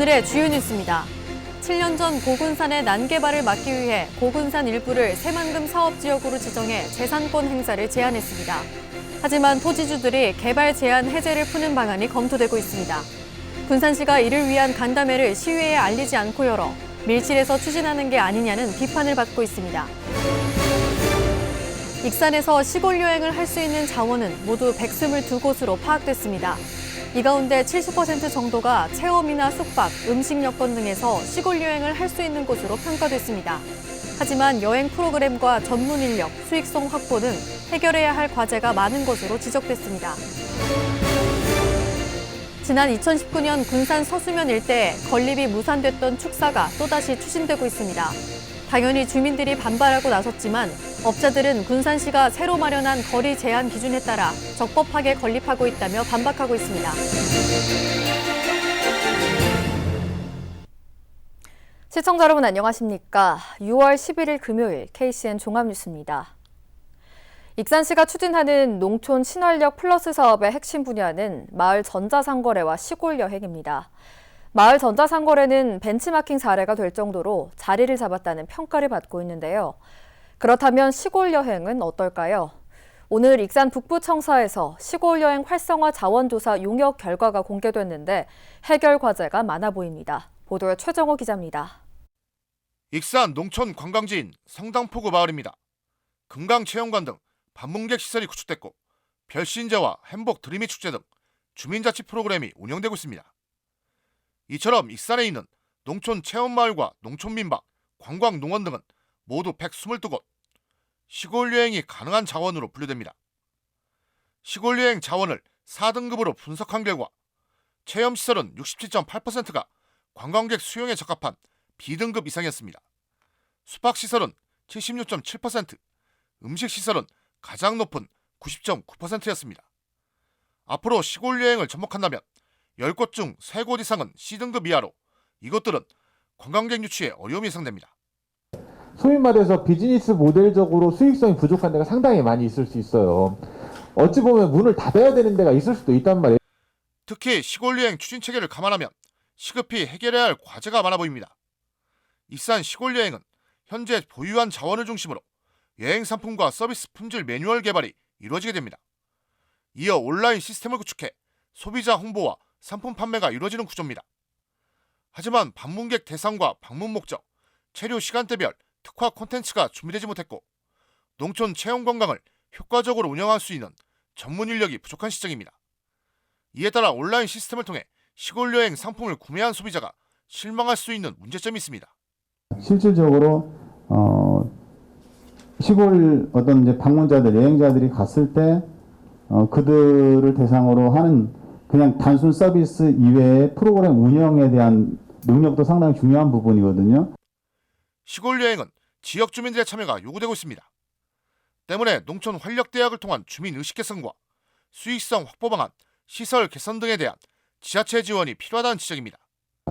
오늘의 주요 뉴스입니다. 7년 전 고군산의 난개발을 막기 위해 고군산 일부를 새만금 사업지역으로 지정해 재산권 행사를 제안했습니다. 하지만 토지주들이 개발 제한 해제를 푸는 방안이 검토되고 있습니다. 군산시가 이를 위한 간담회를 시의회에 알리지 않고 열어 밀실에서 추진하는 게 아니냐는 비판을 받고 있습니다. 익산에서 시골 여행을 할 수 있는 자원은 모두 122곳으로 파악됐습니다. 이 가운데 70% 정도가 체험이나 숙박, 음식 여건 등에서 시골 여행을 할 수 있는 곳으로 평가됐습니다. 하지만 여행 프로그램과 전문 인력, 수익성 확보 등 해결해야 할 과제가 많은 것으로 지적됐습니다. 지난 2019년 군산 서수면 일대에 건립이 무산됐던 축사가 또다시 추진되고 있습니다. 당연히 주민들이 반발하고 나섰지만 업자들은 군산시가 새로 마련한 거리 제한 기준에 따라 적법하게 건립하고 있다며 반박하고 있습니다. 시청자 여러분 안녕하십니까? 6월 11일 금요일 KCN 종합뉴스입니다. 익산시가 추진하는 농촌 친환력 플러스 사업의 핵심 분야는 마을 전자상거래와 시골 여행입니다. 마을 전자상거래는 벤치마킹 사례가 될 정도로 자리를 잡았다는 평가를 받고 있는데요. 그렇다면 시골 여행은 어떨까요? 오늘 익산 북부청사에서 시골 여행 활성화 자원조사 용역 결과가 공개됐는데 해결 과제가 많아 보입니다. 보도에 최정호 기자입니다. 익산 농촌 관광지인 성당포구 마을입니다. 금강체험관 등 방문객 시설이 구축됐고 별신제와 행복 드림이 축제 등 주민자치 프로그램이 운영되고 있습니다. 이처럼 익산에 있는 농촌 체험마을과 농촌민박, 관광농원 등은 모두 122곳, 시골 여행이 가능한 자원으로 분류됩니다. 시골 여행 자원을 4등급으로 분석한 결과 체험시설은 67.8%가 관광객 수용에 적합한 B등급 이상이었습니다. 숙박시설은 76.7%, 음식시설은 가장 높은 90.9%였습니다. 앞으로 시골 여행을 접목한다면 10곳 중 3곳 이상은 C등급 이하로 이것들은 관광객 유치에 어려움이 예상됩니다. 소위 말해서 비즈니스 모델적으로 수익성이 부족한 데가 상당히 많이 있을 수 있어요. 어찌 보면 문을 닫아야 되는 데가 있을 수도 있단 말이에요. 특히 시골 여행 추진 체계를 감안하면 시급히 해결해야 할 과제가 많아 보입니다. 익산 시골 여행은 현재 보유한 자원을 중심으로 여행 상품과 서비스 품질 매뉴얼 개발이 이루어지게 됩니다. 이어 온라인 시스템을 구축해 소비자 홍보와 상품 판매가 이루어지는 구조입니다. 하지만 방문객 대상과 방문 목적, 체류 시간대별 특화 콘텐츠가 준비되지 못했고 농촌 체험 관광을 효과적으로 운영할 수 있는 전문 인력이 부족한 시점입니다. 이에 따라 온라인 시스템을 통해 시골 여행 상품을 구매한 소비자가 실망할 수 있는 문제점이 있습니다. 실질적으로 시골 어떤 이제 방문자들, 여행자들이 갔을 때 그들을 대상으로 하는 그냥 단순 서비스 이외의 프로그램 운영에 대한 능력도 상당히 중요한 부분이거든요. 시골 여행은 지역 주민들의 참여가 요구되고 있습니다. 때문에 농촌 활력대학을 통한 주민 의식 개선과 수익성 확보 방안, 시설 개선 등에 대한 지자체 지원이 필요하다는 지적입니다.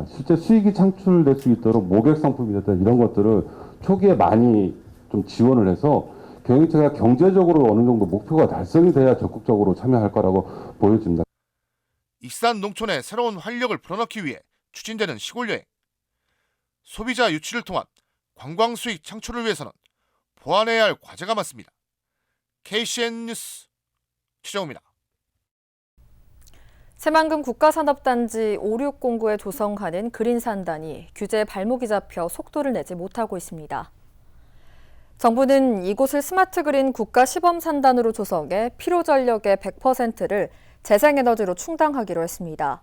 실제 수익이 창출될 수 있도록 모객 상품이라든지 이런 것들을 초기에 많이 좀 지원을 해서 경영체가 경제적으로 어느 정도 목표가 달성이 돼야 적극적으로 참여할 거라고 보여집니다. 익산 농촌의 새로운 활력을 불어넣기 위해 추진되는 시골 여행. 소비자 유치를 통한 관광 수익 창출을 위해서는 보완해야 할 과제가 많습니다. KCN 뉴스 최정우입니다. 새만금 국가산업단지 5609에 조성하는 그린산단이 규제에 발목이 잡혀 속도를 내지 못하고 있습니다. 정부는 이곳을 스마트그린 국가시범산단으로 조성해 필요전력의 100%를 재생에너지로 충당하기로 했습니다.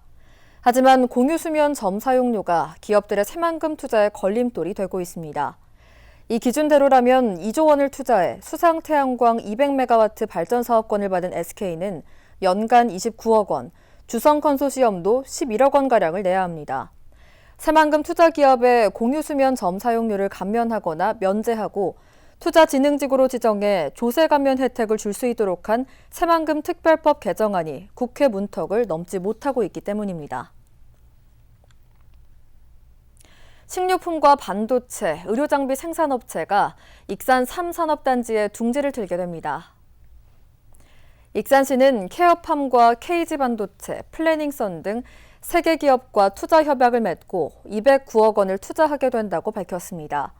하지만 공유수면 점 사용료가 기업들의 새만금 투자에 걸림돌이 되고 있습니다. 이 기준대로라면 2조 원을 투자해 수상태양광 200메가와트 발전사업권을 받은 SK는 연간 29억 원, 주성컨소시엄도 11억 원가량을 내야 합니다. 새만금 투자기업의 공유수면 점 사용료를 감면하거나 면제하고 투자진흥지구로 지정해 조세 감면 혜택을 줄 수 있도록 한 새만금 특별법 개정안이 국회 문턱을 넘지 못하고 있기 때문입니다. 식료품과 반도체, 의료장비 생산업체가 익산 3산업단지에 둥지를 틀게 됩니다. 익산시는 케어팜과 KG반도체, 플래닝선 등 세계 기업과 투자 협약을 맺고 209억 원을 투자하게 된다고 밝혔습니다.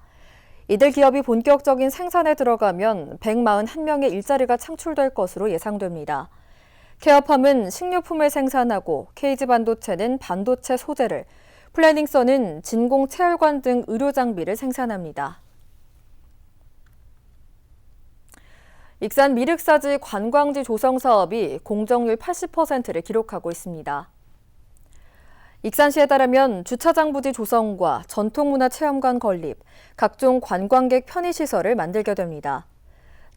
이들 기업이 본격적인 생산에 들어가면 141명의 일자리가 창출될 것으로 예상됩니다. 케어팜은 식료품을 생산하고 KG반도체는 반도체 소재를, 플래닝선은 진공 체열관 등 의료 장비를 생산합니다. 익산 미륵사지 관광지 조성 사업이 공정률 80%를 기록하고 있습니다. 익산시에 따르면 주차장 부지 조성과 전통문화체험관 건립, 각종 관광객 편의시설을 만들게 됩니다.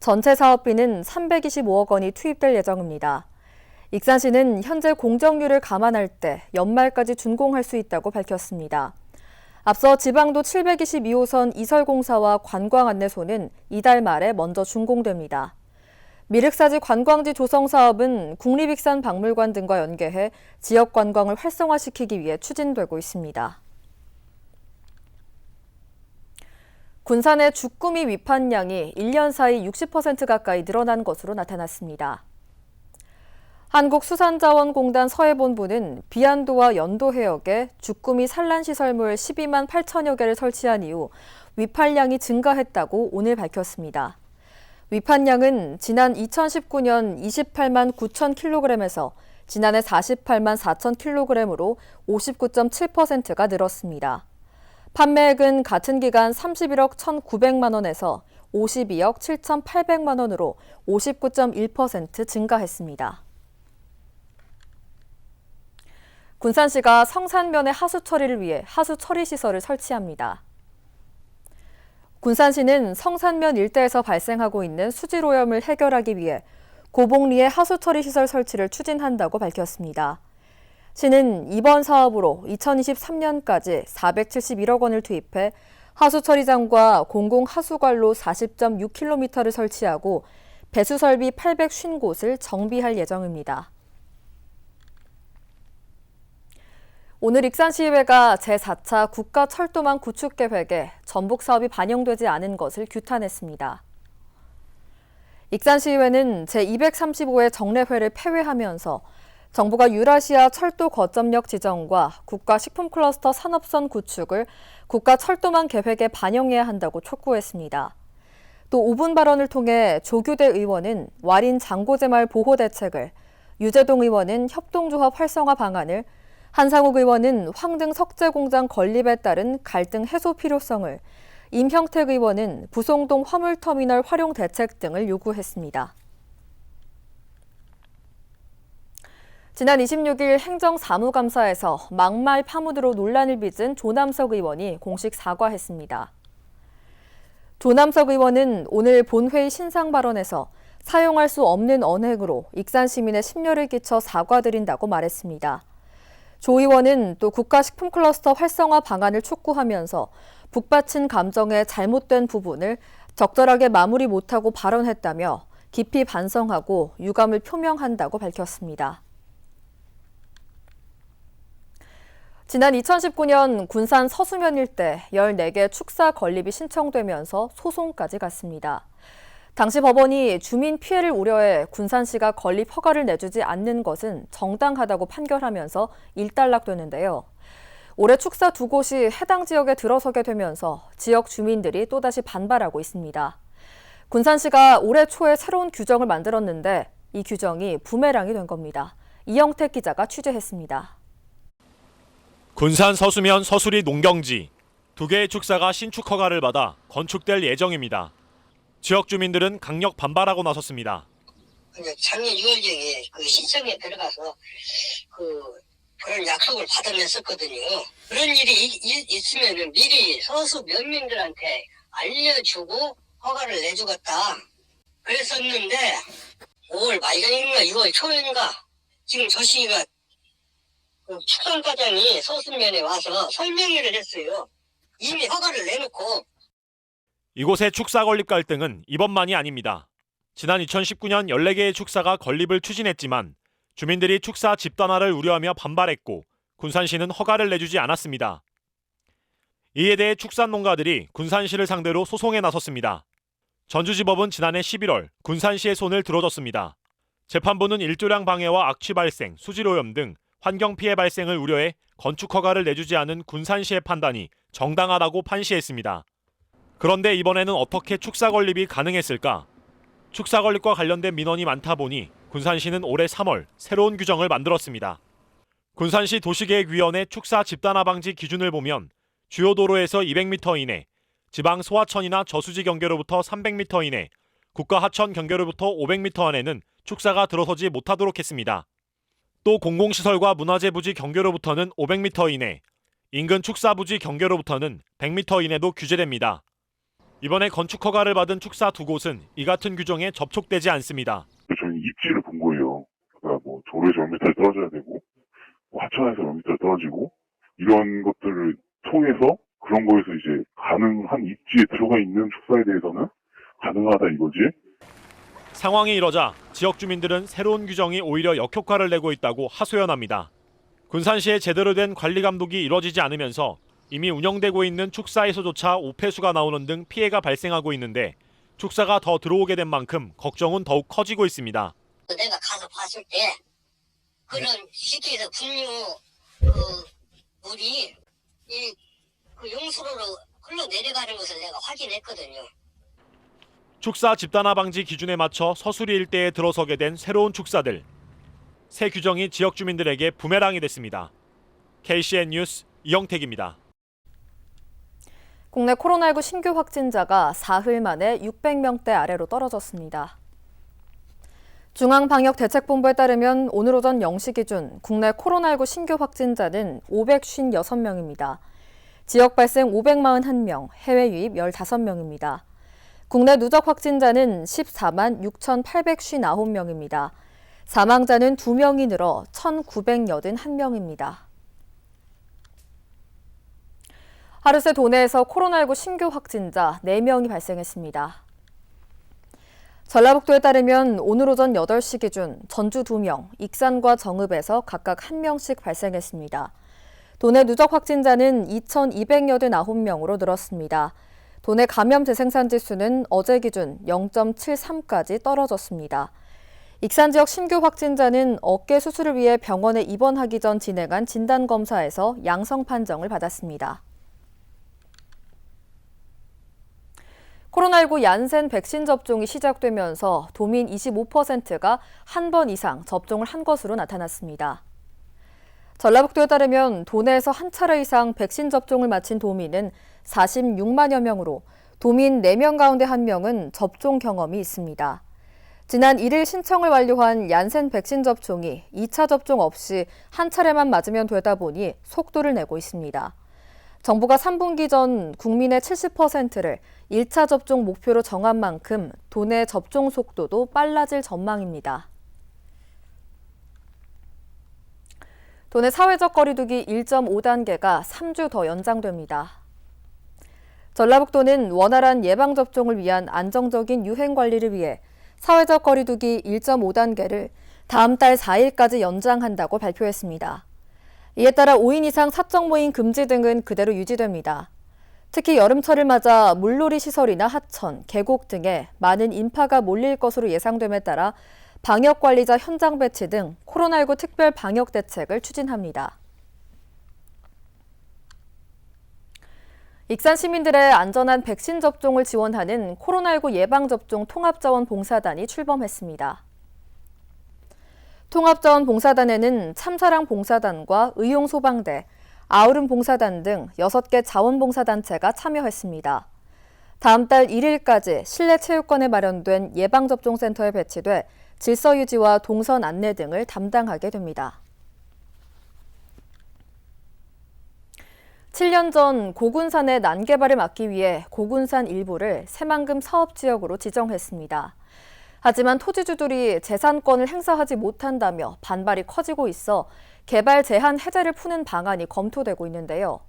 전체 사업비는 325억 원이 투입될 예정입니다. 익산시는 현재 공정률을 감안할 때 연말까지 준공할 수 있다고 밝혔습니다. 앞서 지방도 722호선 이설공사와 관광안내소는 이달 말에 먼저 준공됩니다. 미륵사지 관광지 조성 사업은 국립익산박물관 등과 연계해 지역 관광을 활성화시키기 위해 추진되고 있습니다. 군산의 주꾸미 위판량이 1년 사이 60% 가까이 늘어난 것으로 나타났습니다. 한국수산자원공단 서해본부는 비안도와 연도 해역에 주꾸미 산란시설물 12만 8천여 개를 설치한 이후 위판량이 증가했다고 오늘 밝혔습니다. 위판량은 지난 2019년 28만 9천 킬로그램에서 지난해 48만 4천 킬로그램으로 59.7%가 늘었습니다. 판매액은 같은 기간 31억 1,900만 원에서 52억 7,800만 원으로 59.1% 증가했습니다. 군산시가 성산면의 하수 처리를 위해 하수 처리 시설을 설치합니다. 군산시는 성산면 일대에서 발생하고 있는 수질 오염을 해결하기 위해 고봉리에 하수 처리 시설 설치를 추진한다고 밝혔습니다. 시는 이번 사업으로 2023년까지 471억 원을 투입해 하수 처리장과 공공 하수관로 40.6km를 설치하고 배수 설비 850곳을 정비할 예정입니다. 오늘 익산시의회가 제4차 국가철도망 구축계획에 전북 사업이 반영되지 않은 것을 규탄했습니다. 익산시의회는 제235회 정례회를 폐회하면서 정부가 유라시아 철도 거점역 지정과 국가식품클러스터 산업선 구축을 국가철도망 계획에 반영해야 한다고 촉구했습니다. 또 5분 발언을 통해 조규대 의원은 와린 장고제말 보호 대책을, 유재동 의원은 협동조합 활성화 방안을, 한상욱 의원은 황등 석재공장 건립에 따른 갈등 해소 필요성을, 임형택 의원은 부송동 화물터미널 활용 대책 등을 요구했습니다. 지난 26일 행정사무감사에서 막말 파문으로 논란을 빚은 조남석 의원이 공식 사과했습니다. 조남석 의원은 오늘 본회의 신상 발언에서 사용할 수 없는 언행으로 익산 시민의 심려를 끼쳐 사과드린다고 말했습니다. 조 의원은 또 국가식품클러스터 활성화 방안을 촉구하면서 북받친 감정의 잘못된 부분을 적절하게 마무리 못하고 발언했다며 깊이 반성하고 유감을 표명한다고 밝혔습니다. 지난 2019년 군산 서수면 일대 14개 축사 건립이 신청되면서 소송까지 갔습니다. 당시 법원이 주민 피해를 우려해 군산시가 건립 허가를 내주지 않는 것은 정당하다고 판결하면서 일단락되는데요. 올해 축사 두 곳이 해당 지역에 들어서게 되면서 지역 주민들이 또다시 반발하고 있습니다. 군산시가 올해 초에 새로운 규정을 만들었는데 이 규정이 부메랑이 된 겁니다. 이영택 기자가 취재했습니다. 군산 서수면 서수리 농경지 두 개의 축사가 신축 허가를 받아 건축될 예정입니다. 지역 주민들은 강력 반발하고 나섰습니다. 작년 6월경에 그 시청에 들어가서 그런 약속을 받아냈었거든요. 그런 일이 있으면 미리 서수 면민들한테 알려주고 허가를 내주겠다 그랬었는데 5월 말경인가 6월 초인가 지금 저 시기가 축산과장이 서수면에 와서 설명회를 했어요. 이미 허가를 내놓고. 이곳의 축사 건립 갈등은 이번만이 아닙니다. 지난 2019년 14개의 축사가 건립을 추진했지만 주민들이 축사 집단화를 우려하며 반발했고 군산시는 허가를 내주지 않았습니다. 이에 대해 축산농가들이 군산시를 상대로 소송에 나섰습니다. 전주지법은 지난해 11월 군산시의 손을 들어줬습니다. 재판부는 일조량 방해와 악취 발생, 수질 오염 등 환경 피해 발생을 우려해 건축 허가를 내주지 않은 군산시의 판단이 정당하다고 판시했습니다. 그런데 이번에는 어떻게 축사 건립이 가능했을까? 축사 건립과 관련된 민원이 많다 보니 군산시는 올해 3월 새로운 규정을 만들었습니다. 군산시 도시계획위원회 축사 집단화 방지 기준을 보면 주요 도로에서 200m 이내, 지방 소하천이나 저수지 경계로부터 300m 이내, 국가 하천 경계로부터 500m 안에는 축사가 들어서지 못하도록 했습니다. 또 공공시설과 문화재 부지 경계로부터는 500m 이내, 인근 축사 부지 경계로부터는 100m 이내도 규제됩니다. 이번에 건축 허가를 받은 축사 두 곳은 이 같은 규정에 접촉되지 않습니다. 저는 입지를 본 거예요. 그러니까 뭐 도로에서 몇 미터 떨어져야 되고, 뭐 하천에서 몇 미터 떨어지고, 이런 것들을 통해서 그런 거에서 이제 가능한 입지에 들어가 있는 축사에 대해서는 가능하다 이거지. 상황이 이러자 지역 주민들은 새로운 규정이 오히려 역효과를 내고 있다고 하소연합니다. 군산시의 제대로 된 관리 감독이 이뤄지지 않으면서 이미 운영되고 있는 축사에서조차 오폐수가 나오는 등 피해가 발생하고 있는데 축사가 더 들어오게 된 만큼 걱정은 더욱 커지고 있습니다. 내가 가서 봤을 때 그런 시티에서 분유 물이 그 용수로로 흘러 내려가는 것을 내가 확인했거든요. 축사 집단화 방지 기준에 맞춰 서수리 일대에 들어서게 된 새로운 축사들. 새 규정이 지역 주민들에게 부메랑이 됐습니다. KCN 뉴스 이영택입니다. 국내 코로나19 신규 확진자가 사흘 만에 600명대 아래로 떨어졌습니다. 중앙방역대책본부에 따르면 오늘 오전 0시 기준 국내 코로나19 신규 확진자는 556명입니다. 지역 발생 541명, 해외 유입 15명입니다. 국내 누적 확진자는 14만 6,859명입니다. 사망자는 2명이 늘어 1,981명입니다. 하루 새 도내에서 코로나19 신규 확진자 4명이 발생했습니다. 전라북도에 따르면 오늘 오전 8시 기준 전주 2명, 익산과 정읍에서 각각 1명씩 발생했습니다. 도내 누적 확진자는 2,289명으로 늘었습니다. 도내 감염 재생산 지수는 어제 기준 0.73까지 떨어졌습니다. 익산 지역 신규 확진자는 어깨 수술을 위해 병원에 입원하기 전 진행한 진단검사에서 양성 판정을 받았습니다. 코로나19 얀센 백신 접종이 시작되면서 도민 25%가 한 번 이상 접종을 한 것으로 나타났습니다. 전라북도에 따르면 도내에서 한 차례 이상 백신 접종을 마친 도민은 46만여 명으로 도민 4명 가운데 1명은 접종 경험이 있습니다. 지난 1일 신청을 완료한 얀센 백신 접종이 2차 접종 없이 한 차례만 맞으면 되다 보니 속도를 내고 있습니다. 정부가 3분기 전 국민의 70%를 1차 접종 목표로 정한 만큼 도내 접종 속도도 빨라질 전망입니다. 도내 사회적 거리두기 1.5단계가 3주 더 연장됩니다. 전라북도는 원활한 예방접종을 위한 안정적인 유행관리를 위해 사회적 거리두기 1.5단계를 다음 달 4일까지 연장한다고 발표했습니다. 이에 따라 5인 이상 사적 모임 금지 등은 그대로 유지됩니다. 특히 여름철을 맞아 물놀이 시설이나 하천, 계곡 등에 많은 인파가 몰릴 것으로 예상됨에 따라 방역관리자 현장 배치 등 코로나19 특별 방역 대책을 추진합니다. 익산 시민들의 안전한 백신 접종을 지원하는 코로나19 예방접종 통합자원봉사단이 출범했습니다. 통합자원봉사단에는 참사랑 봉사단과 의용소방대, 아우름 봉사단 등 6개 자원봉사단체가 참여했습니다. 다음 달 1일까지 실내 체육관에 마련된 예방접종센터에 배치돼 질서 유지와 동선 안내 등을 담당하게 됩니다. 7년 전 고군산의 난개발을 막기 위해 고군산 일부를 새만금 사업지역으로 지정했습니다. 하지만 토지주들이 재산권을 행사하지 못한다며 반발이 커지고 있어 개발 제한 해제를 푸는 방안이 검토되고 있는데요.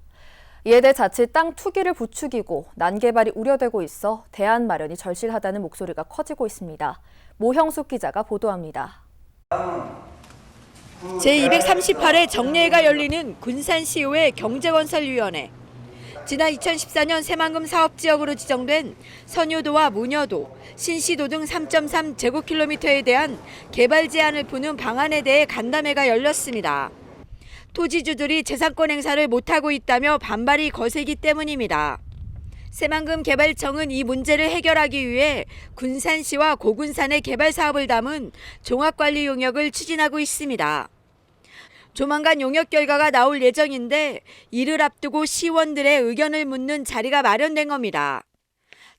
이에 대해 자칫 땅 투기를 부추기고 난개발이 우려되고 있어 대안 마련이 절실하다는 목소리가 커지고 있습니다. 모형숙 기자가 보도합니다. 제238회 정례회가 열리는 군산시의회 경제건설위원회. 지난 2014년 새만금 사업지역으로 지정된 선효도와 무녀도, 신시도 등 3.3제곱킬로미터에 대한 개발 제한을 푸는 방안에 대해 간담회가 열렸습니다. 토지주들이 재산권 행사를 못하고 있다며 반발이 거세기 때문입니다. 새만금 개발청은 이 문제를 해결하기 위해 군산시와 고군산의 개발 사업을 담은 종합관리 용역을 추진하고 있습니다. 조만간 용역 결과가 나올 예정인데 이를 앞두고 시원들의 의견을 묻는 자리가 마련된 겁니다.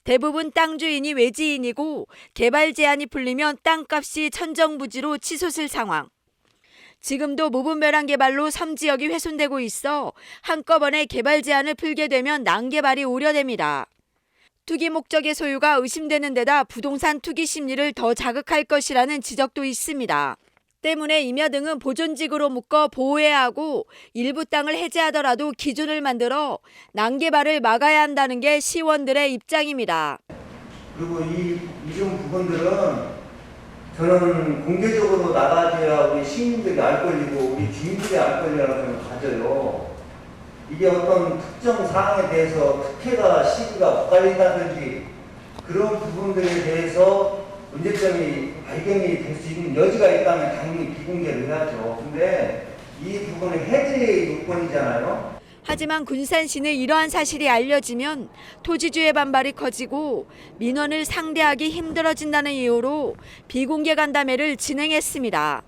대부분 땅 주인이 외지인이고 개발 제한이 풀리면 땅값이 천정부지로 치솟을 상황. 지금도 무분별한 개발로 섬지역이 훼손되고 있어 한꺼번에 개발 제한을 풀게 되면 난개발이 우려됩니다. 투기 목적의 소유가 의심되는 데다 부동산 투기 심리를 더 자극할 것이라는 지적도 있습니다. 때문에 임야 등은 보존지구로 묶어 보호해야 하고 일부 땅을 해제하더라도 기준을 만들어 난개발을 막아야 한다는 게 시원들의 입장입니다. 그리고 이런 부분들은 저는 공개적으로 나가줘야 우리 시민들이 알 권리고 우리 주민들이 알 권리라고 저는 가져요. 이게 어떤 특정 사항에 대해서 특혜가 시비가 엇갈린다든지 그런 부분들에 대해서 문제점이 발견이 될 수 있는 여지가 있다면 당연히 비공개를 해야죠. 근데 이 부분은 해제의 요건이잖아요. 하지만 군산시는 이러한 사실이 알려지면 토지주의 반발이 커지고 민원을 상대하기 힘들어진다는 이유로 비공개 간담회를 진행했습니다.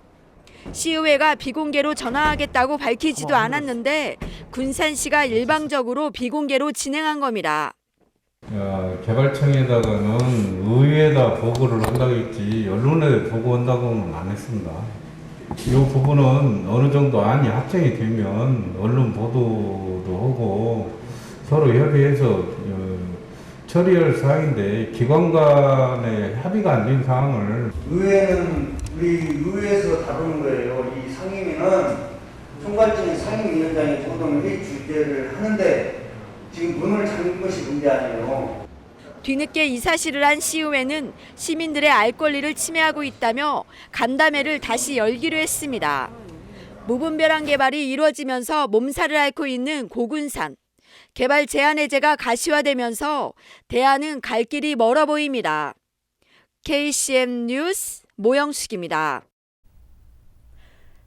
시의회가 비공개로 전화하겠다고 밝히지도 않았는데 군산시가 일방적으로 비공개로 진행한 겁니다. 개발청에다가는 의회에다 보고를 한다고 했지 언론에 보고한다고는 안 했습니다. 이 부분은 어느 정도 안이 확정이 되면 언론 보도도 하고 서로 협의해서 처리할 사항인데 기관 간에 합의가 안 된 사항을 의회는 우리 의회에서 다루는 거예요. 이 상임위는 총괄적인 상임위원장이 모든 회의 주재를 하는데 지금 문을 잠근 것이 문제 아니에요. 뒤늦게 이 사실을 한 시의회는 시민들의 알 권리를 침해하고 있다며 간담회를 다시 열기로 했습니다. 무분별한 개발이 이루어지면서 몸살을 앓고 있는 고군산. 개발 제한 해제가 가시화되면서 대안은 갈 길이 멀어 보입니다. KCM 뉴스 모영숙입니다.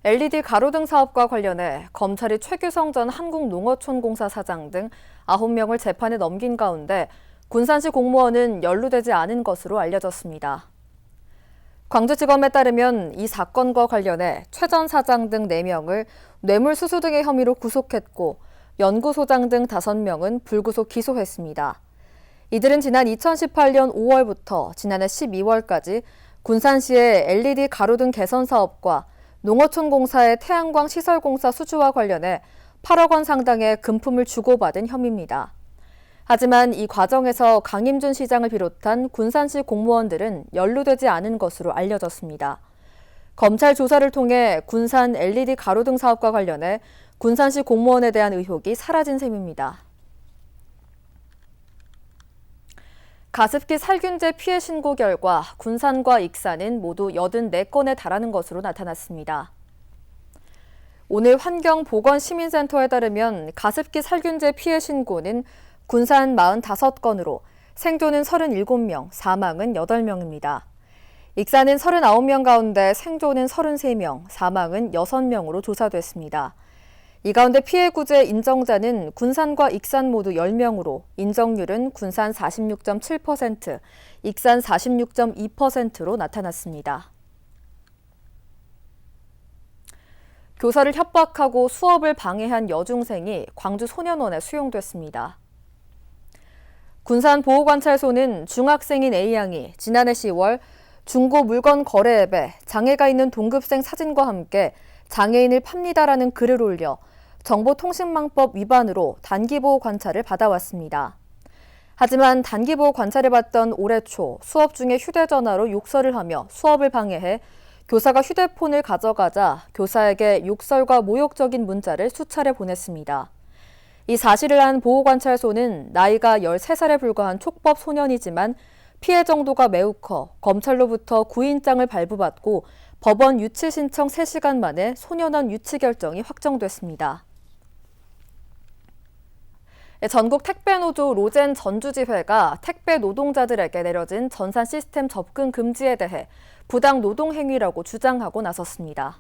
LED 가로등 사업과 관련해 검찰이 최규성 전 한국농어촌공사 사장 등 9명을 재판에 넘긴 가운데 군산시 공무원은 연루되지 않은 것으로 알려졌습니다. 광주지검에 따르면 이 사건과 관련해 최 전 사장 등 4명을 뇌물수수 등의 혐의로 구속했고 연구소장 등 5명은 불구속 기소했습니다. 이들은 지난 2018년 5월부터 지난해 12월까지 군산시의 LED 가로등 개선 사업과 농어촌공사의 태양광 시설공사 수주와 관련해 8억 원 상당의 금품을 주고받은 혐의입니다. 하지만 이 과정에서 강임준 시장을 비롯한 군산시 공무원들은 연루되지 않은 것으로 알려졌습니다. 검찰 조사를 통해 군산 LED 가로등 사업과 관련해 군산시 공무원에 대한 의혹이 사라진 셈입니다. 가습기 살균제 피해 신고 결과 군산과 익산은 모두 84건에 달하는 것으로 나타났습니다. 오늘 환경보건시민센터에 따르면 가습기 살균제 피해 신고는 군산 45건으로 생존은 37명, 사망은 8명입니다. 익산은 39명 가운데 생존은 33명, 사망은 6명으로 조사됐습니다. 이 가운데 피해 구제 인정자는 군산과 익산 모두 10명으로 인정률은 군산 46.7%, 익산 46.2%로 나타났습니다. 교사를 협박하고 수업을 방해한 여중생이 광주 소년원에 수용됐습니다. 군산보호관찰소는 중학생인 A양이 지난해 10월 중고 물건 거래 앱에 장애가 있는 동급생 사진과 함께 장애인을 팝니다라는 글을 올려 정보통신망법 위반으로 단기보호 관찰을 받아왔습니다. 하지만 단기보호 관찰을 받던 올해 초 수업 중에 휴대전화로 욕설을 하며 수업을 방해해 교사가 휴대폰을 가져가자 교사에게 욕설과 모욕적인 문자를 수차례 보냈습니다. 이 사실을 안 보호관찰소는 나이가 13살에 불과한 촉법 소년이지만 피해 정도가 매우 커 검찰로부터 구인장을 발부받고 법원 유치 신청 3시간 만에 소년원 유치 결정이 확정됐습니다. 전국 택배노조 로젠 전주지회가 택배 노동자들에게 내려진 전산 시스템 접근 금지에 대해 부당 노동 행위라고 주장하고 나섰습니다.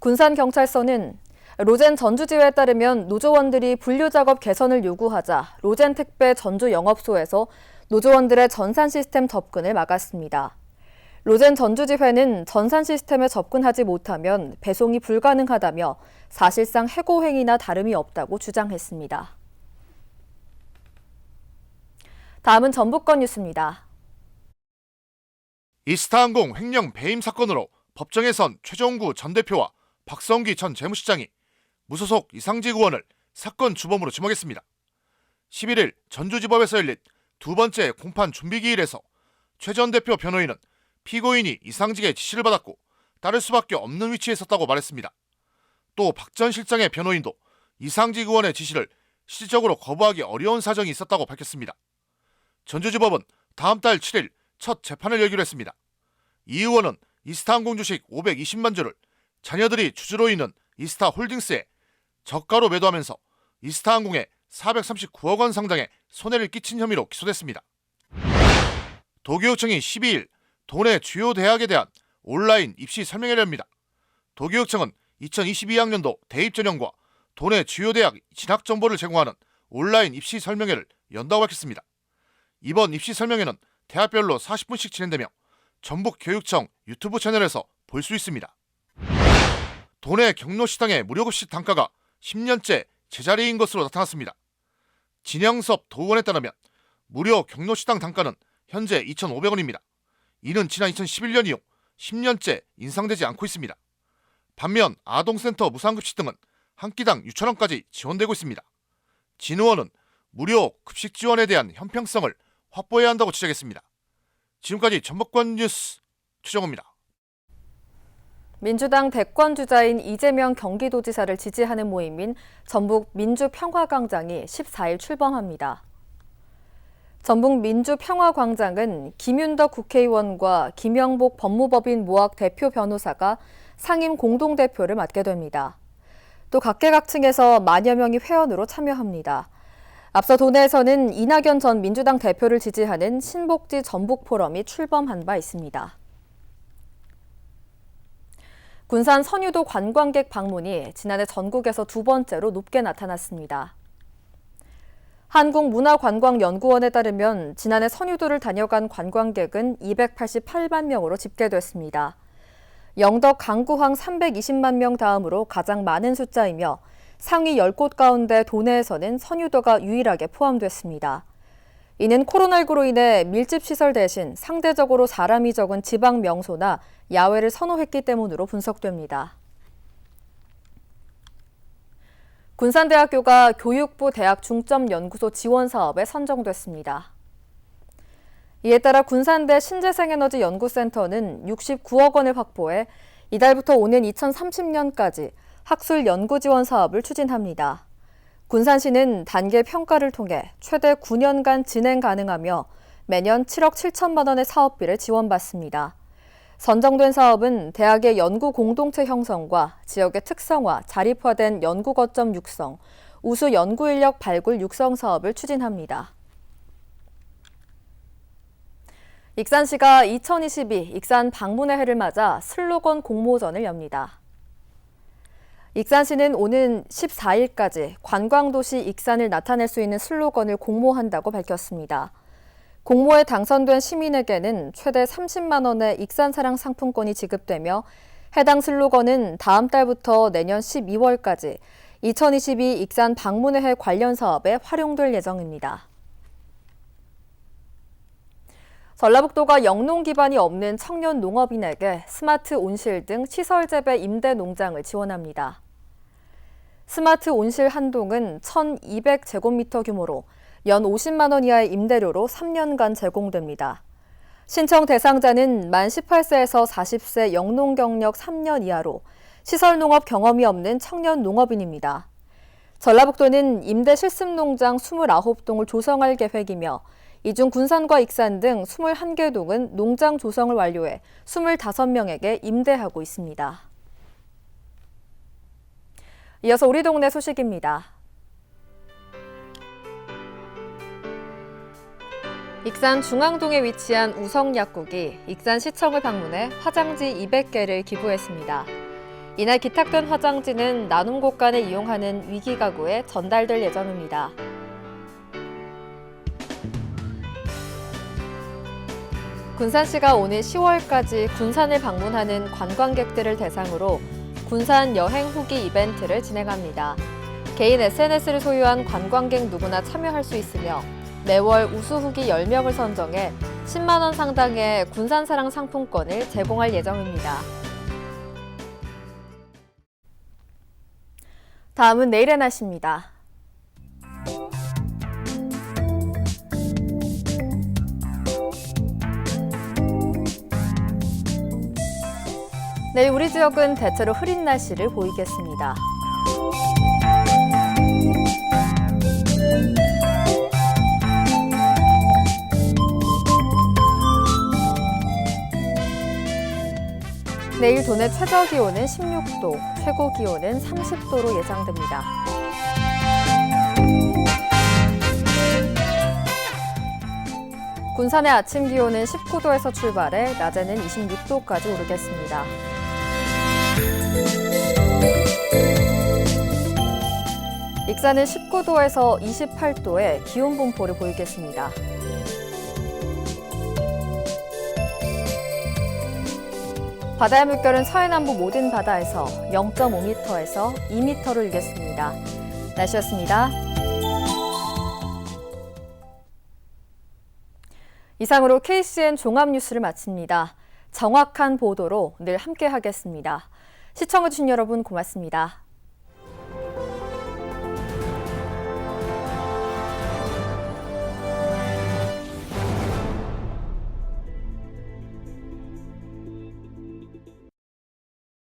군산경찰서는 로젠 전주지회에 따르면 노조원들이 분류작업 개선을 요구하자 로젠 택배 전주 영업소에서 노조원들의 전산 시스템 접근을 막았습니다. 로젠 전주지회는 전산 시스템에 접근하지 못하면 배송이 불가능하다며 사실상 해고 행위나 다름이 없다고 주장했습니다. 다음은 전북권 뉴스입니다. 이스타항공 횡령 배임 사건으로 법정에선 최종구 전 대표와 박성기 전 재무시장이 무소속 이상직 의원을 사건 주범으로 지목했습니다. 11일 전주지법에서 열린 두 번째 공판 준비기일에서 최 전 대표 변호인은 피고인이 이상직의 지시를 받았고 따를 수밖에 없는 위치에 있었다고 말했습니다. 또 박 전 실장의 변호인도 이상직 의원의 지시를 실질적으로 거부하기 어려운 사정이 있었다고 밝혔습니다. 전주지법은 다음 달 7일 첫 재판을 열기로 했습니다. 이 의원은 이스타항공 주식 520만 주를 자녀들이 주주로 있는 이스타홀딩스에 저가로 매도하면서 이스타항공에 439억 원 상당의 손해를 끼친 혐의로 기소됐습니다. 도교육청이 12일 도내 주요 대학에 대한 온라인 입시 설명회를 엽니다. 도교육청은 2022학년도 대입 전형과 도내 주요 대학 진학 정보를 제공하는 온라인 입시 설명회를 연다고 밝혔습니다. 이번 입시 설명회는 대학별로 40분씩 진행되며 전북교육청 유튜브 채널에서 볼 수 있습니다. 도내 경로식당의 무료급식 단가가 10년째 제자리인 것으로 나타났습니다. 진영섭 도의원에 따르면 무료 경로식당 단가는 현재 2,500원입니다. 이는 지난 2011년 이후 10년째 인상되지 않고 있습니다. 반면 아동센터 무상급식 등은 한 끼당 6,000원까지 지원되고 있습니다. 진 의원은 무료 급식 지원에 대한 형평성을 확보해야 한다고 지적했습니다. 지금까지 전북권 뉴스 최정호입니다. 민주당 대권 주자인 이재명 경기도지사를 지지하는 모임인 전북 민주평화광장이 14일 출범합니다. 전북 민주평화광장은 김윤덕 국회의원과 김영복 법무법인 모학 대표 변호사가 상임 공동대표를 맡게 됩니다. 또 각계각층에서 만여 명이 회원으로 참여합니다. 앞서 도내에서는 이낙연 전 민주당 대표를 지지하는 신복지 전북포럼이 출범한 바 있습니다. 군산 선유도 관광객 방문이 지난해 전국에서 두 번째로 높게 나타났습니다. 한국문화관광연구원에 따르면 지난해 선유도를 다녀간 관광객은 288만 명으로 집계됐습니다. 영덕 강구항 320만 명 다음으로 가장 많은 숫자이며 상위 10곳 가운데 도내에서는 선유도가 유일하게 포함됐습니다. 이는 코로나19로 인해 밀집시설 대신 상대적으로 사람이 적은 지방 명소나 야외를 선호했기 때문으로 분석됩니다. 군산대학교가 교육부 대학 중점연구소 지원 사업에 선정됐습니다. 이에 따라 군산대 신재생에너지 연구센터는 69억 원을 확보해 이달부터 오는 2030년까지 학술 연구 지원 사업을 추진합니다. 군산시는 단계 평가를 통해 최대 9년간 진행 가능하며 매년 7억 7천만 원의 사업비를 지원받습니다. 선정된 사업은 대학의 연구 공동체 형성과 지역의 특성화, 자립화된 연구 거점 육성, 우수 연구 인력 발굴 육성 사업을 추진합니다. 익산시가 2022 익산 방문의 해를 맞아 슬로건 공모전을 엽니다. 익산시는 오는 14일까지 관광도시 익산을 나타낼 수 있는 슬로건을 공모한다고 밝혔습니다. 공모에 당선된 시민에게는 최대 30만 원의 익산사랑 상품권이 지급되며 해당 슬로건은 다음 달부터 내년 12월까지 2022 익산 방문의 해 관련 사업에 활용될 예정입니다. 전라북도가 영농 기반이 없는 청년 농업인에게 스마트 온실 등 시설 재배 임대 농장을 지원합니다. 스마트 온실 한 동은 1,200제곱미터 규모로 연 50만 원 이하의 임대료로 3년간 제공됩니다. 신청 대상자는 만 18세에서 40세 영농 경력 3년 이하로 시설 농업 경험이 없는 청년 농업인입니다. 전라북도는 임대 실습 농장 29동을 조성할 계획이며 이 중 군산과 익산 등 21개 동은 농장 조성을 완료해 25명에게 임대하고 있습니다. 이어서 우리 동네 소식입니다. 익산 중앙동에 위치한 우성약국이 익산시청을 방문해 화장지 200개를 기부했습니다. 이날 기탁된 화장지는 나눔 곳간에 이용하는 위기 가구에 전달될 예정입니다. 군산시가 오는 10월까지 군산을 방문하는 관광객들을 대상으로 군산 여행 후기 이벤트를 진행합니다. 개인 SNS를 소유한 관광객 누구나 참여할 수 있으며 매월 우수 후기 10명을 선정해 10만 원 상당의 군산사랑 상품권을 제공할 예정입니다. 다음은 내일의 날씨입니다. 내일 우리 지역은 대체로 흐린 날씨를 보이겠습니다. 내일 도내 최저 기온은 16도, 최고 기온은 30도로 예상됩니다. 군산의 아침 기온은 19도에서 출발해 낮에는 26도까지 오르겠습니다. 익산은 19도에서 28도의 기온 분포를 보이겠습니다. 바다의 물결은 서해남부 모든 바다에서 0.5m에서 2m를 일겠습니다. 날씨였습니다. 이상으로 KCN 종합뉴스를 마칩니다. 정확한 보도로 늘 함께하겠습니다. 시청해주신 여러분 고맙습니다.